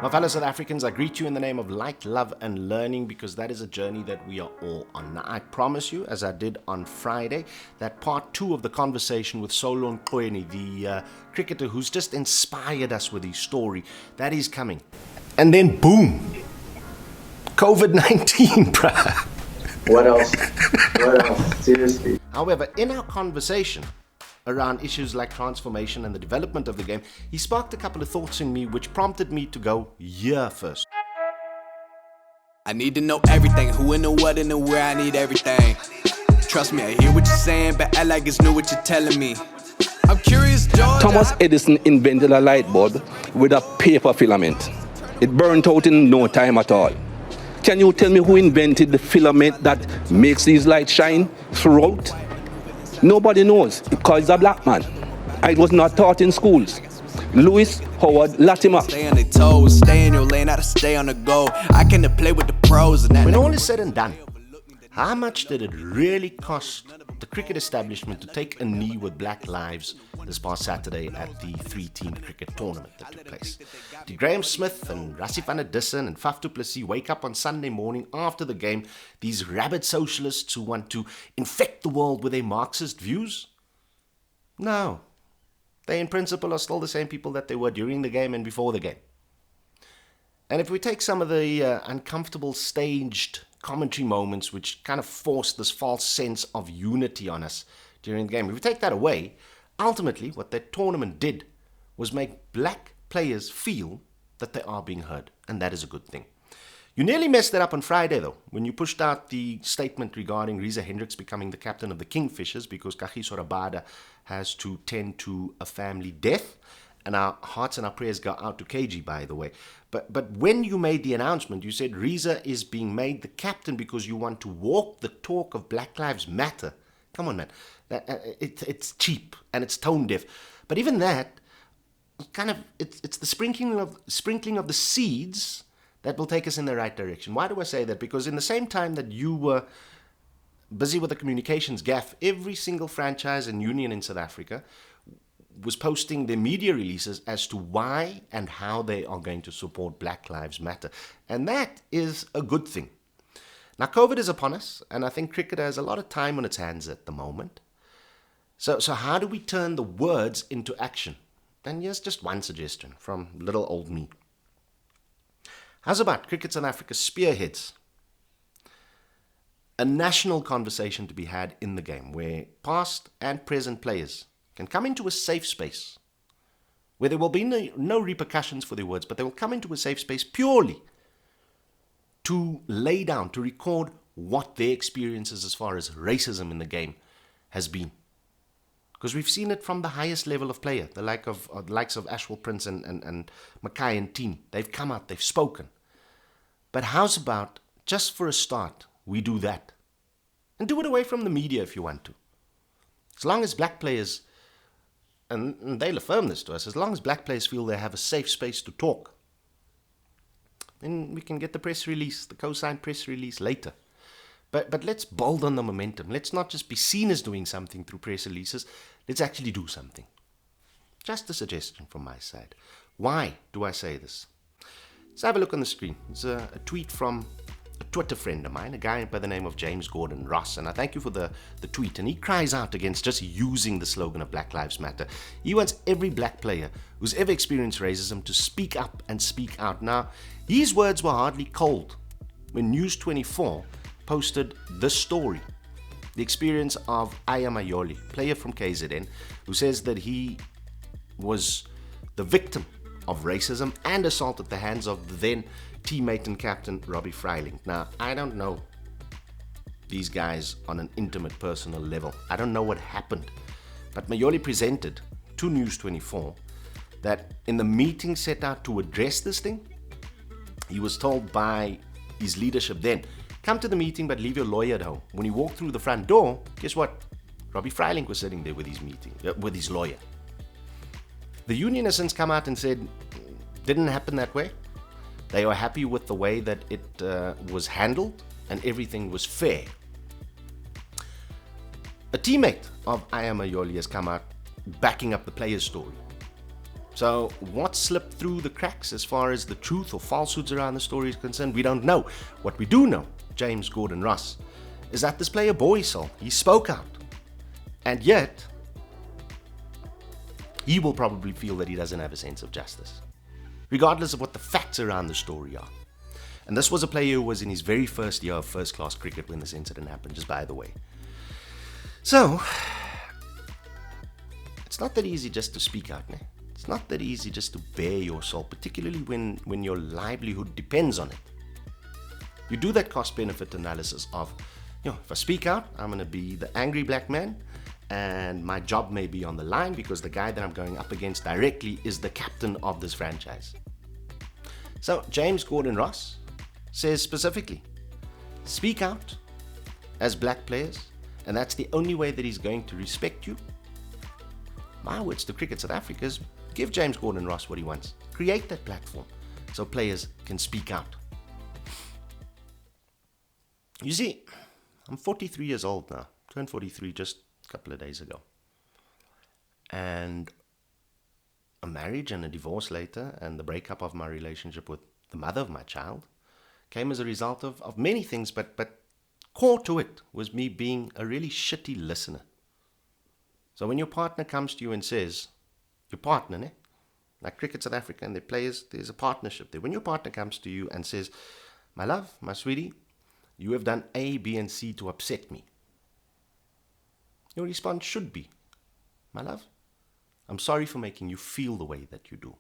My fellow South Africans, I greet you in the name of light, love, and learning, because that is a journey that we are all on. Now, I promise you, as I did on Friday, that part 2 of the conversation with Solon Qoeni, the cricketer who's just inspired us with his story, that is coming. And then, boom, COVID-19, bruh. What else? What else? Seriously. However, in our conversation around issues like transformation and the development of the game, he sparked a couple of thoughts in me which prompted me to go here first. I need to know everything, who and the what and the where, I need everything. Trust me, I hear what you're saying, but I like it's new what you're telling me. I'm curious, George. Thomas Edison invented a light bulb with a paper filament. It burnt out in no time at all. Can you tell me who invented the filament that makes these lights shine throughout? Nobody knows, because he's a black man. It was not taught in schools. Lewis Howard Latimer. Stay on their toes, stay in your lane, how to stay on the go. I can play with the pros. And when all is said and done, how much did it really cost the cricket establishment to take a knee with black lives this past Saturday at the 3-team cricket tournament that took place? Did Graham Smith and Rassie van der Dussen and Faf du Plessis wake up on Sunday morning after the game, these rabid socialists who want to infect the world with their Marxist views? No. They in principle are still the same people that they were during the game and before the game. And if we take some of the uncomfortable staged commentary moments which kind of forced this false sense of unity on us during the game, if we take that away, ultimately what that tournament did was make black players feel that they are being heard, and that is a good thing. You nearly messed that up on Friday, though, when you pushed out the statement regarding Reza Hendricks becoming the captain of the Kingfishers because Kagiso Rabada has to tend to a family death. And our hearts and our prayers go out to KG, by the way. But when you made the announcement, you said Reza is being made the captain because you want to walk the talk of Black Lives Matter. Come on, man. It's cheap and it's tone deaf. But even that, it's the sprinkling of the seeds that will take us in the right direction. Why do I say that? Because in the same time that you were busy with the communications gaffe, every single franchise and union in South Africa was posting their media releases as to why and how they are going to support Black Lives Matter. And that is a good thing. Now, COVID is upon us, and I think cricket has a lot of time on its hands at the moment. So how do we turn the words into action? And here's just one suggestion from little old me. How's about Cricket South Africa spearheads a national conversation to be had in the game where past and present players can come into a safe space where there will be no repercussions for their words, but they will come into a safe space purely to lay down, to record what their experiences as far as racism in the game has been. Because we've seen it from the highest level of player, the likes of Ashwell Prince and Mackay and team. They've come out, they've spoken. But how's about, just for a start, we do that? And do it away from the media if you want to. As long as black players, and they'll affirm this to us, as long as black players feel they have a safe space to talk, then we can get the press release, the co-signed press release later. But let's build on the momentum. Let's not just be seen as doing something through press releases. Let's actually do something. Just a suggestion from my side. Why do I say this? Let's have a look on the screen. It's a tweet from a Twitter friend of mine, a guy by the name of James Gordon Ross, and I thank you for the tweet. And he cries out against just using the slogan of Black Lives Matter. He wants every black player who's ever experienced racism to speak up and speak out. Now, his words were hardly cold when News 24 posted this story, the experience of Aya Mayoli, player from KZN, who says that he was the victim of racism and assault at the hands of the then teammate and captain Robbie Freiling. Now, I don't know these guys on an intimate personal level. I don't know what happened. But Mayoli presented to News 24 that in the meeting set out to address this thing, he was told by his leadership then, come to the meeting but leave your lawyer at home. When he walked through the front door, guess what? Robbie Freiling was sitting there with his lawyer. The union has since come out and said didn't happen that way. They were happy with the way that it was handled and everything was fair. A teammate of Aya Mayoli has come out backing up the player's story. So what slipped through the cracks as far as the truth or falsehoods around the story is concerned, we don't know. What we do know, James Gordon-Ross, is that this player bore soul. He spoke out. And yet, he will probably feel that he doesn't have a sense of justice, regardless of what the facts around the story are. And this was a player who was in his very first year of first-class cricket when this incident happened, just by the way. So, it's not that easy just to speak out, ne? It's not that easy just to bare your soul, particularly when your livelihood depends on it. You do that cost-benefit analysis of, if I speak out, I'm going to be the angry black man, and my job may be on the line because the guy that I'm going up against directly is the captain of this franchise. So James Gordon-Ross says specifically, speak out as black players, and that's the only way that he's going to respect you. My words to Cricket South Africa is, give James Gordon-Ross what he wants. Create that platform so players can speak out. You see, I'm 43 years old now. Turned 43 just a couple of days ago. And a marriage and a divorce later, and the breakup of my relationship with the mother of my child, came as a result of many things, but core to it was me being a really shitty listener. So when your partner comes to you and says, your partner, like Cricket South Africa and their players, there's a partnership there. When your partner comes to you and says, my love, my sweetie, you have done A, B, and C to upset me, your response should be, my love, I'm sorry for making you feel the way that you do.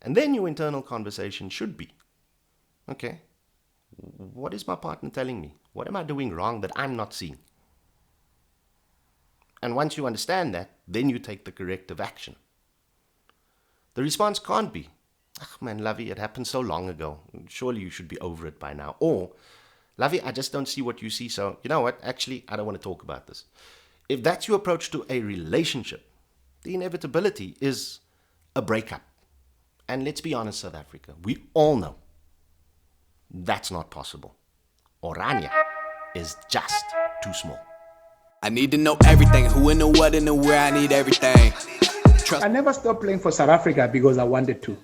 And then your internal conversation should be, okay, what is my partner telling me? What am I doing wrong that I'm not seeing? And once you understand that, then you take the corrective action. The response can't be, man, Lovey, it happened so long ago. Surely you should be over it by now. Or, Lovey, I just don't see what you see, so you know what? Actually, I don't want to talk about this. If that's your approach to a relationship, the inevitability is a breakup. And let's be honest, South Africa, we all know that's not possible. Orania is just too small. I need to know everything, who and the what and the where, I need everything. I never stopped playing for South Africa because I wanted to.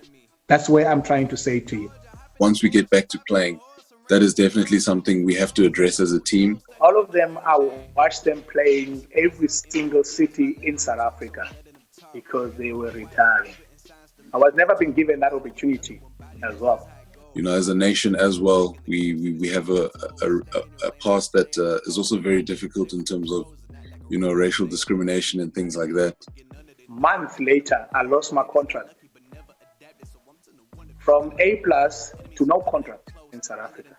That's where I'm trying to say to you. Once we get back to playing, that is definitely something we have to address as a team. All of them, I watched them playing every single city in South Africa because they were retiring. I was never been given that opportunity as well. As a nation as well, we have a past that is also very difficult in terms of, racial discrimination and things like that. Months later, I lost my contract. From A+ to no contract in South Africa.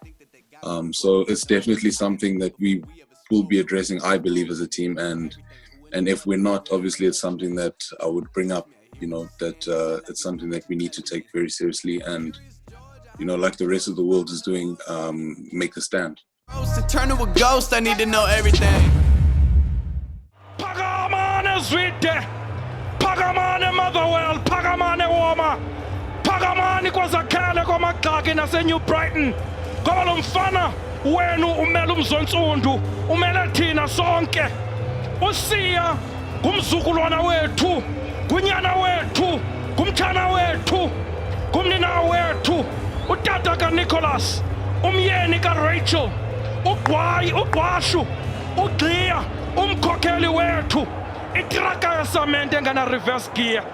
So it's definitely something that we will be addressing, I believe, as a team. And if we're not, obviously it's something that I would bring up, that it's something that we need to take very seriously and, like the rest of the world is doing, make a stand. To turn to a ghost, I need to know everything. Pagamane Zwite, Pagamane Motherwell, Pagamane Woma, Pagamane kwaZakhele kwaMagxaki naseNew Brighton. Ngoba lo mfana wenu umele umzonsundu, umele thina sonke. Usiya ngumzukulwana wethu, kunyana wethu, kumthana wethu, kumnina wethu, utata kaNicholas, umyeni kaRachel, uGqwashu, uGqiya, umkhokheli wethu, itraka yasamente engana reverse gear.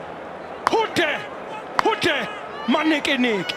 Phuthe, manikiniki.